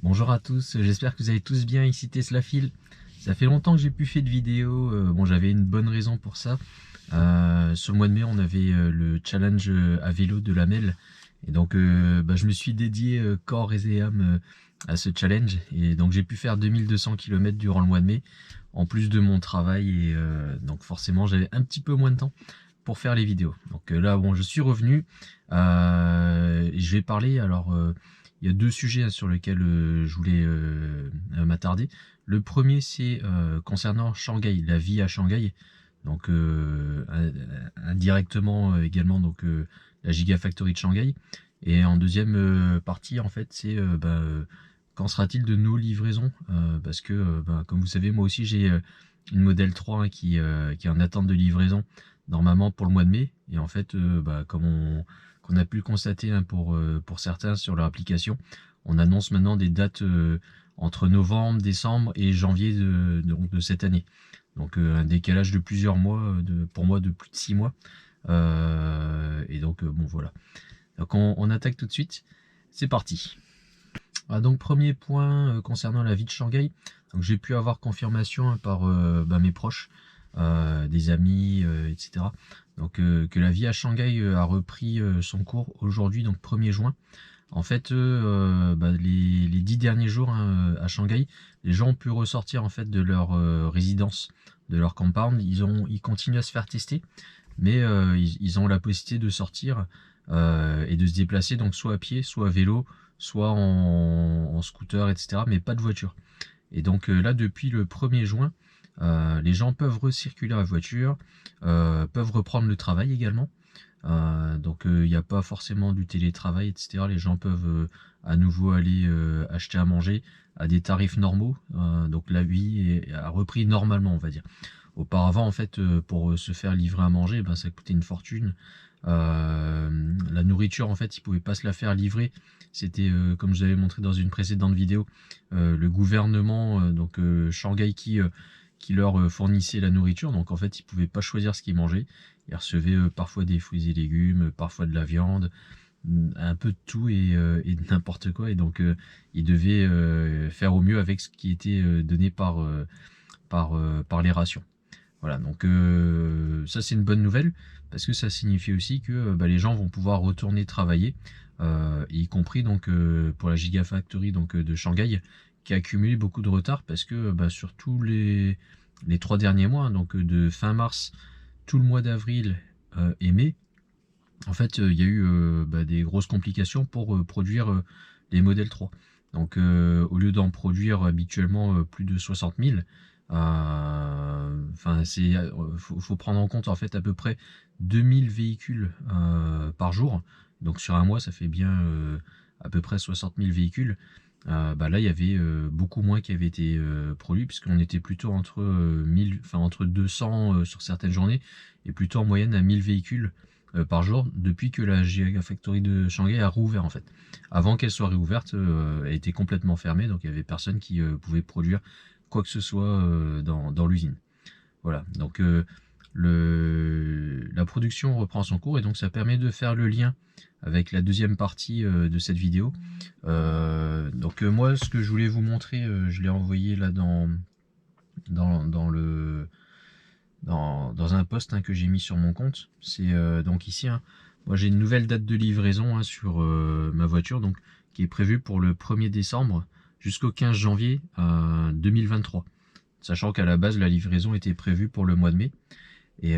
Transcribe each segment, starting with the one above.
Bonjour à tous, j'espère que vous allez tous bien, ici Teslafil. Ça fait longtemps que j'ai plus fait de vidéo, bon j'avais une bonne raison pour ça. Sur le mois de mai on avait le challenge à vélo de la Mel. Et donc je me suis dédié corps et âme à ce challenge. Et donc j'ai pu faire 2200 km durant le mois de mai, en plus de mon travail. Et donc forcément j'avais un petit peu moins de temps pour faire les vidéos. Donc là bon, je suis revenu et je vais parler alors... il y a deux sujets sur lesquels je voulais m'attarder. Le premier, c'est concernant Shanghai, la vie à Shanghai. Donc indirectement également donc la Gigafactory de Shanghai. Et en deuxième partie, en fait, c'est qu'en sera-t-il de nos livraisons, parce que comme vous savez, moi aussi j'ai une Model 3 hein, qui est en attente de livraison normalement pour le mois de mai. Et en fait, comme qu'on a pu le constater hein, pour certains sur leur application, on annonce maintenant des dates entre novembre, décembre et janvier de cette année. Donc un décalage de plusieurs mois, pour moi de plus de 6 mois. Et donc bon voilà. Donc on attaque tout de suite. C'est parti. Donc premier point concernant la vie de Shanghai. Donc j'ai pu avoir confirmation hein, par mes proches, des amis, etc. Donc que la vie à Shanghai a repris son cours aujourd'hui, donc 1er juin. En fait, les 10 derniers jours hein, à Shanghai, les gens ont pu ressortir en fait de leur résidence, de leur compound. Ils continuent à se faire tester, mais ils ont la possibilité de sortir et de se déplacer, donc soit à pied, soit à vélo, soit en scooter, etc. Mais pas de voiture. Et donc là, depuis le 1er juin, les gens peuvent recirculer en voiture, peuvent reprendre le travail également. Donc il n'y a pas forcément du télétravail, etc. Les gens peuvent à nouveau aller acheter à manger à des tarifs normaux. Donc la vie a repris normalement, on va dire. Auparavant, en fait, pour se faire livrer à manger, ça coûtait une fortune. La nourriture, en fait, ils pouvaient pas se la faire livrer. C'était, comme je vous avais montré dans une précédente vidéo, le gouvernement, Shanghai qui leur fournissait la nourriture. Donc en fait, ils pouvaient pas choisir ce qu'ils mangeaient. Ils recevaient parfois des fruits et légumes, parfois de la viande, un peu de tout et de n'importe quoi. Et donc ils devaient faire au mieux avec ce qui était donné par les rations. Voilà, donc ça c'est une bonne nouvelle parce que ça signifie aussi que les gens vont pouvoir retourner travailler, y compris donc pour la Gigafactory donc de Shanghai qui a accumulé beaucoup de retard parce que sur tous les 3 derniers mois, donc de fin mars, tout le mois d'avril et mai, en fait il y a eu des grosses complications pour produire les modèles 3. Donc au lieu d'en produire habituellement plus de 60 000, faut prendre en compte en fait à peu près 2000 véhicules par jour. Donc sur un mois, ça fait bien à peu près 60 000 véhicules. Là, il y avait beaucoup moins qui avaient été produits, puisqu'on était plutôt entre 200 sur certaines journées, et plutôt en moyenne à 1000 véhicules par jour, depuis que la Gigafactory de Shanghai a rouvert en fait. Avant qu'elle soit réouverte, elle était complètement fermée, donc il y avait personne qui pouvait produire quoi que ce soit dans l'usine. Voilà, donc la production reprend son cours et donc ça permet de faire le lien avec la deuxième partie de cette vidéo. Moi, ce que je voulais vous montrer, je l'ai envoyé là dans un post que j'ai mis sur mon compte. C'est donc ici, moi j'ai une nouvelle date de livraison sur ma voiture, donc qui est prévue pour le 1er décembre jusqu'au 15 janvier 2023. Sachant qu'à la base, la livraison était prévue pour le mois de mai. Et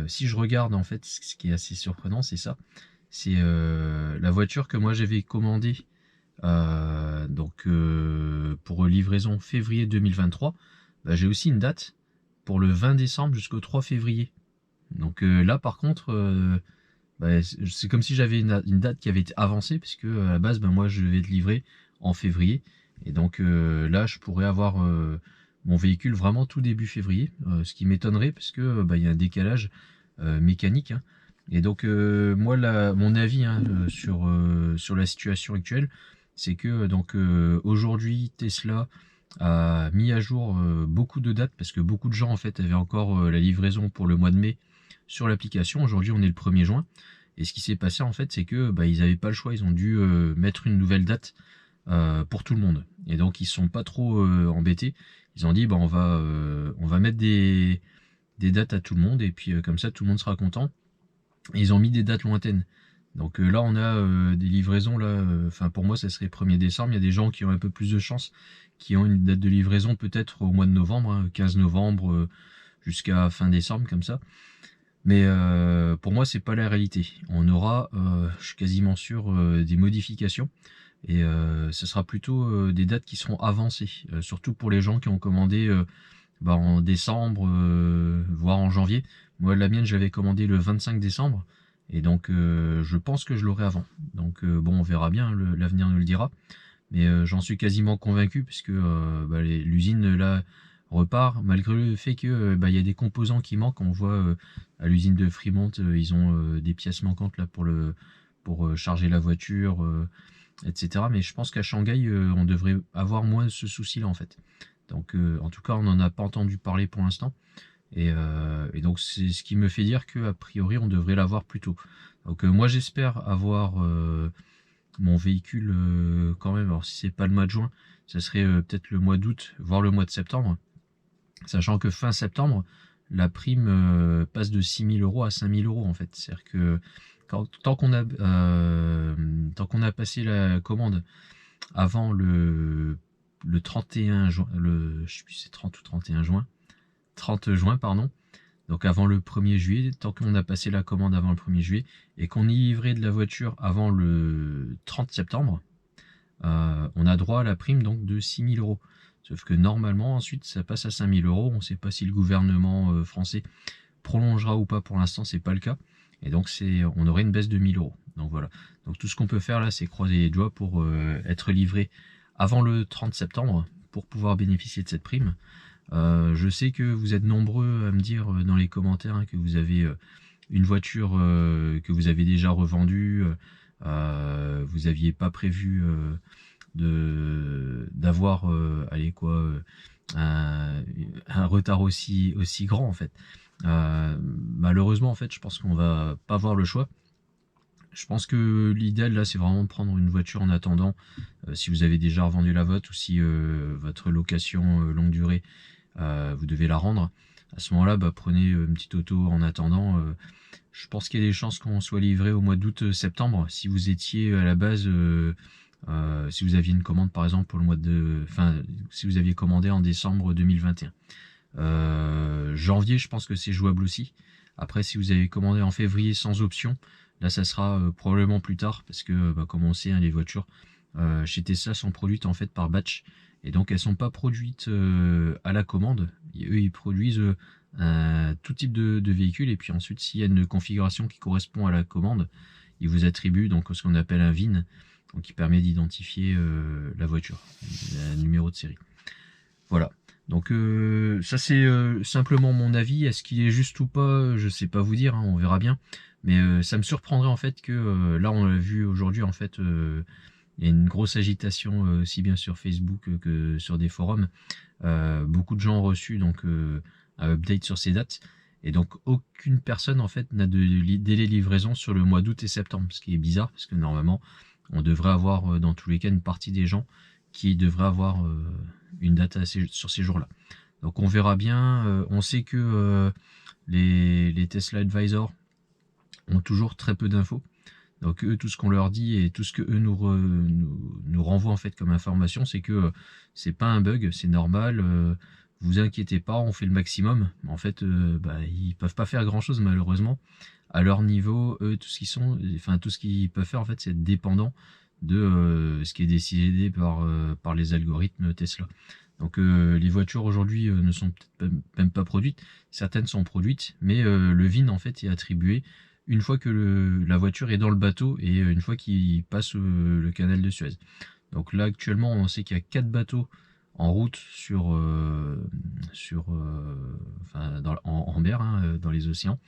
si je regarde, en fait, ce qui est assez surprenant, c'est ça. C'est la voiture que moi j'avais commandée pour livraison février 2023. J'ai aussi une date pour le 20 décembre jusqu'au 3 février. Donc là, par contre, c'est comme si j'avais une date qui avait été avancée, puisque à la base, moi, je vais être livré en février. Et donc là, je pourrais avoir mon véhicule vraiment tout début février, ce qui m'étonnerait, parce que il y a un décalage mécanique. Hein. Et donc moi, mon avis sur la situation actuelle, c'est que aujourd'hui, Tesla a mis à jour beaucoup de dates, parce que beaucoup de gens en fait avaient encore la livraison pour le mois de mai sur l'application. Aujourd'hui, on est le 1er juin. Et ce qui s'est passé en fait, c'est que ils n'avaient pas le choix, ils ont dû mettre une nouvelle date pour tout le monde. et donc ils sont pas trop embêtés. Ils ont dit on va mettre des dates à tout le monde, et puis comme ça tout le monde sera content. Et ils ont mis des dates lointaines. Donc là on a des livraisons là, pour moi ça serait 1er décembre. Il y a des gens qui ont un peu plus de chance, qui ont une date de livraison peut-être au mois de novembre, hein, 15 novembre jusqu'à fin décembre comme ça. Mais pour moi c'est pas la réalité. On aura, je suis quasiment sûr, des modifications, et ce sera plutôt des dates qui seront avancées, surtout pour les gens qui ont commandé en décembre, voire en janvier. Moi la mienne j'avais commandé le 25 décembre, et donc je pense que je l'aurai avant. Donc bon, on verra bien, l'avenir nous le dira, mais j'en suis quasiment convaincu, puisque l'usine là repart, malgré le fait que il y a des composants qui manquent. On voit à l'usine de Fremont, ils ont des pièces manquantes là pour charger la voiture, etc. Mais je pense qu'à Shanghai, on devrait avoir moins ce souci là en fait. Donc en tout cas on n'en a pas entendu parler pour l'instant, et donc c'est ce qui me fait dire que a priori on devrait l'avoir plus tôt. Donc moi j'espère avoir mon véhicule quand même. Alors si c'est pas le mois de juin, ça serait peut-être le mois d'août, voire le mois de septembre, sachant que fin septembre la prime passe de 6 000 € à 5 000 € en fait. C'est-à-dire que tant qu'on a passé la commande avant le 31 juin, je sais plus si c'est 30 ou 31 juin, 30 juin pardon, donc avant le 1er juillet, tant qu'on a passé la commande avant le 1er juillet et qu'on y livrait de la voiture avant le 30 septembre, on a droit à la prime donc de 6 000 €. Sauf que normalement ensuite ça passe à 5 000 €. On ne sait pas si le gouvernement français prolongera ou pas. Pour l'instant c'est pas le cas, et donc on aurait une baisse de 1 000 €. Donc voilà, donc tout ce qu'on peut faire là c'est croiser les doigts pour être livré avant le 30 septembre pour pouvoir bénéficier de cette prime. Je sais que vous êtes nombreux à me dire dans les commentaires, hein, que vous avez une voiture que vous avez déjà revendue, vous n'aviez pas prévu d'avoir un retard aussi grand en fait. Malheureusement en fait je pense qu'on va pas avoir le choix. Je pense que l'idéal là c'est vraiment de prendre une voiture en attendant, si vous avez déjà revendu la vôtre, ou si votre location longue durée vous devez la rendre. À ce moment là prenez une petite auto en attendant. Je pense qu'il y a des chances qu'on soit livré au mois d'août septembre, si vous étiez à la base si vous aviez une commande par exemple pour le mois de si vous aviez commandé en décembre 2021. Janvier je pense que c'est jouable aussi. Après si vous avez commandé en février sans option, là ça sera probablement plus tard, parce que comme on sait, hein, les voitures chez Tesla sont produites en fait par batch, et donc elles sont pas produites à la commande. Eux ils produisent tout type de véhicule, et puis ensuite s'il y a une configuration qui correspond à la commande, ils vous attribuent donc ce qu'on appelle un VIN, donc qui permet d'identifier la voiture, le numéro de série. Voilà. Donc ça c'est simplement mon avis. Est-ce qu'il est juste ou pas, je sais pas vous dire, hein, on verra bien. Mais ça me surprendrait en fait que là on l'a vu aujourd'hui en fait, il y a une grosse agitation aussi bien sur Facebook que sur des forums. Beaucoup de gens ont reçu donc un update sur ces dates, et donc aucune personne en fait n'a de délai de livraison sur le mois d'août et septembre, ce qui est bizarre parce que normalement on devrait avoir dans tous les cas une partie des gens qui devraient avoir une date sur ces jours-là. Donc on verra bien. On sait que les Tesla Advisor ont toujours très peu d'infos. Donc eux, tout ce qu'on leur dit et tout ce que eux nous renvoient en fait comme information, c'est que c'est pas un bug, c'est normal. Vous inquiétez pas, on fait le maximum. En fait, ils peuvent pas faire grand chose malheureusement. À leur niveau, eux, tout ce qu'ils peuvent faire en fait, c'est être dépendant de ce qui est décidé par les algorithmes Tesla. Donc les voitures aujourd'hui ne sont peut-être même pas produites. Certaines sont produites, mais le VIN en fait est attribué une fois que la voiture est dans le bateau et une fois qu'il passe le canal de Suez. Donc là actuellement on sait qu'il y a 4 bateaux en route en mer, hein, dans les océans.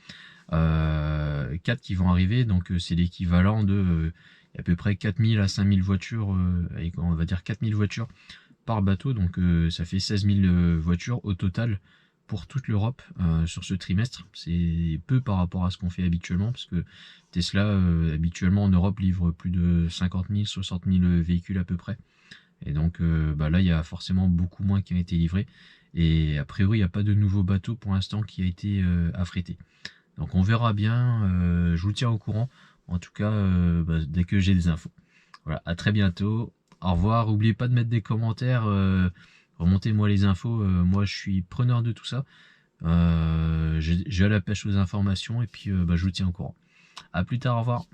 4 qui vont arriver, donc c'est l'équivalent de à peu près 4000 à 5000 voitures, on va dire 4000 voitures par bateau, donc ça fait 16 000 voitures au total pour toute l'Europe sur ce trimestre. C'est peu par rapport à ce qu'on fait habituellement, parce que Tesla habituellement en Europe livre plus de 50 000, 60 000 véhicules à peu près, Et donc là, il y a forcément beaucoup moins qui ont été livrés. Et a priori, il n'y a pas de nouveau bateau pour l'instant qui a été affrété. Donc on verra bien, je vous tiens au courant. En tout cas, dès que j'ai des infos. Voilà, à très bientôt. Au revoir. N'oubliez pas de mettre des commentaires. Remontez-moi les infos. Moi, je suis preneur de tout ça. Je vais à la pêche aux informations et puis je vous tiens au courant. À plus tard, au revoir.